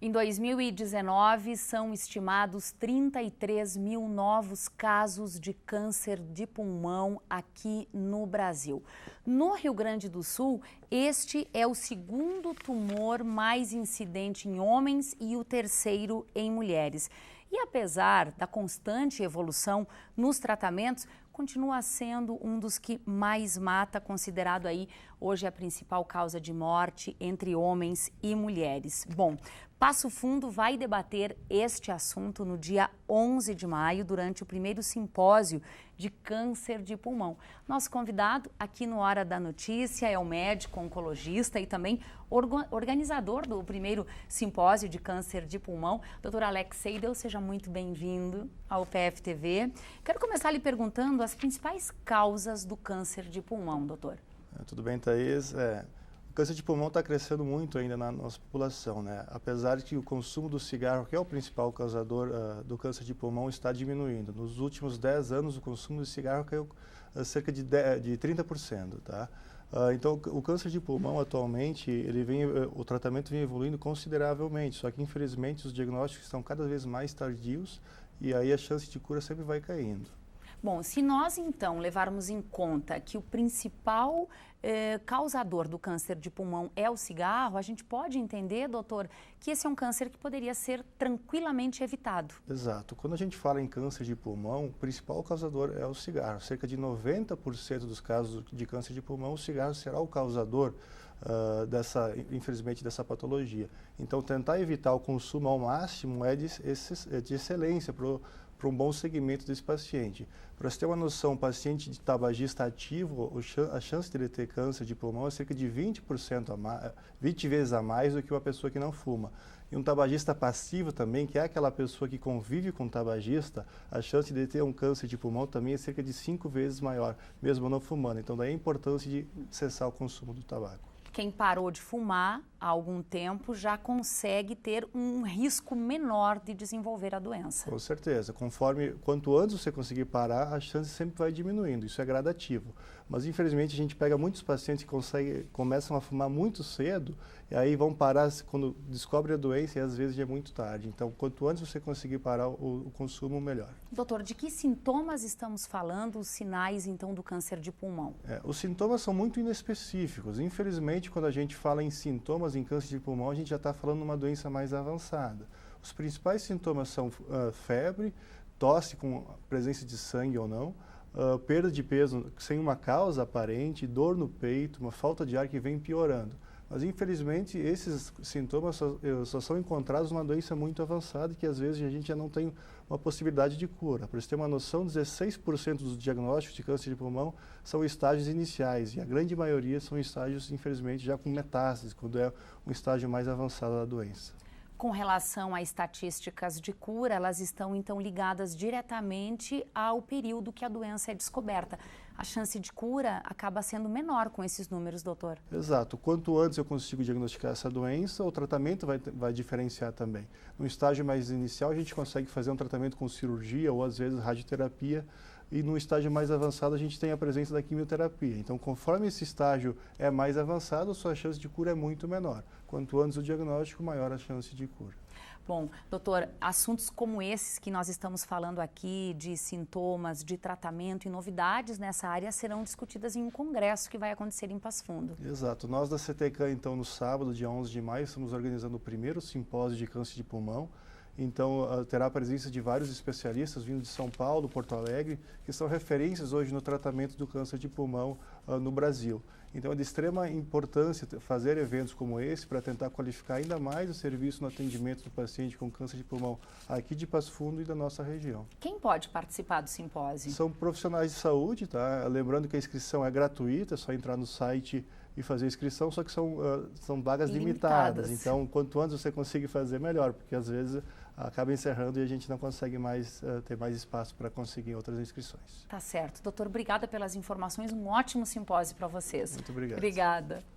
Em 2019, são estimados 33 mil novos casos de câncer de pulmão aqui no Brasil. No Rio Grande do Sul, este é o segundo tumor mais incidente em homens e o terceiro em mulheres. E apesar da constante evolução nos tratamentos, continua sendo um dos que mais mata, considerado aí hoje a principal causa de morte entre homens e mulheres. Bom, Passo Fundo vai debater este assunto no dia 11 de maio, durante o primeiro simpósio de câncer de pulmão. Nosso convidado aqui no Hora da Notícia é o médico oncologista e também organizador do primeiro simpósio de câncer de pulmão, Dr. Alex Seidel. Seja muito bem-vindo ao PFTV. Quero começar lhe perguntando as principais causas do câncer de pulmão, doutor. Tudo bem, Thaís? O câncer de pulmão está crescendo muito ainda na nossa população, né? Apesar de que o consumo do cigarro, que é o principal causador do câncer de pulmão, está diminuindo. Nos últimos 10 anos, o consumo de cigarro caiu cerca de 30%, tá? Então, o câncer de pulmão, atualmente, o tratamento vem evoluindo consideravelmente, só que, infelizmente, os diagnósticos estão cada vez mais tardios e aí a chance de cura sempre vai caindo. Bom, se nós então levarmos em conta que o principal causador do câncer de pulmão é o cigarro, a gente pode entender, doutor, que esse é um câncer que poderia ser tranquilamente evitado. Exato. Quando a gente fala em câncer de pulmão, o principal causador é o cigarro. Cerca de 90% dos casos de câncer de pulmão, o cigarro será o causador infelizmente, dessa patologia. Então, tentar evitar o consumo ao máximo é de excelência para um bom segmento desse paciente. Para você ter uma noção, um paciente de tabagista ativo, a chance de ele ter câncer de pulmão é cerca de 20 vezes a mais do que uma pessoa que não fuma. E um tabagista passivo também, que é aquela pessoa que convive com o tabagista, a chance de ele ter um câncer de pulmão também é cerca de 5 vezes maior, mesmo não fumando. Então, daí a importância de cessar o consumo do tabaco. Quem parou de fumar há algum tempo já consegue ter um risco menor de desenvolver a doença. Com certeza. Quanto antes você conseguir parar, a chance sempre vai diminuindo. Isso é gradativo. Mas, infelizmente, a gente pega muitos pacientes que começam a fumar muito cedo e aí vão parar quando descobre a doença e às vezes já é muito tarde. Então, quanto antes você conseguir parar o consumo, melhor. Doutor, de que sintomas estamos falando, os sinais, então, do câncer de pulmão? Os sintomas são muito inespecíficos. Infelizmente, quando a gente fala em sintomas em câncer de pulmão, a gente já está falando de uma doença mais avançada. Os principais sintomas são febre, tosse com presença de sangue ou não, perda de peso sem uma causa aparente, dor no peito, uma falta de ar que vem piorando. Mas, infelizmente, esses sintomas só são encontrados numa doença muito avançada que, às vezes, a gente já não tem uma possibilidade de cura. Para você ter uma noção, 16% dos diagnósticos de câncer de pulmão são estágios iniciais e a grande maioria são estágios, infelizmente, já com metástases, quando é um estágio mais avançado da doença. Com relação a estatísticas de cura, elas estão então ligadas diretamente ao período que a doença é descoberta. A chance de cura acaba sendo menor com esses números, doutor. Exato. Quanto antes eu consigo diagnosticar essa doença, o tratamento vai diferenciar também. No estágio mais inicial, a gente consegue fazer um tratamento com cirurgia ou, às vezes, radioterapia. E no estágio mais avançado, a gente tem a presença da quimioterapia. Então, conforme esse estágio é mais avançado, a sua chance de cura é muito menor. Quanto antes o diagnóstico, maior a chance de cura. Bom, doutor, assuntos como esses que nós estamos falando aqui, de sintomas, de tratamento e novidades nessa área, serão discutidas em um congresso que vai acontecer em Passo Fundo. Exato. Nós da CTCAM, então, no sábado, dia 11 de maio, estamos organizando o primeiro simpósio de câncer de pulmão. Então, terá a presença de vários especialistas vindo de São Paulo, Porto Alegre, que são referências hoje no tratamento do câncer de pulmão no Brasil. Então, é de extrema importância fazer eventos como esse para tentar qualificar ainda mais o serviço no atendimento do paciente com câncer de pulmão aqui de Passo Fundo e da nossa região. Quem pode participar do simpósio? São profissionais de saúde, tá? Lembrando que a inscrição é gratuita, é só entrar no site e fazer a inscrição, só que são vagas limitadas. Então, quanto antes você conseguir fazer, melhor, porque às vezes acaba encerrando e a gente não consegue mais ter mais espaço para conseguir outras inscrições. Tá certo. Doutor, obrigada pelas informações. Um ótimo simpósio para vocês. Muito obrigado. Obrigada.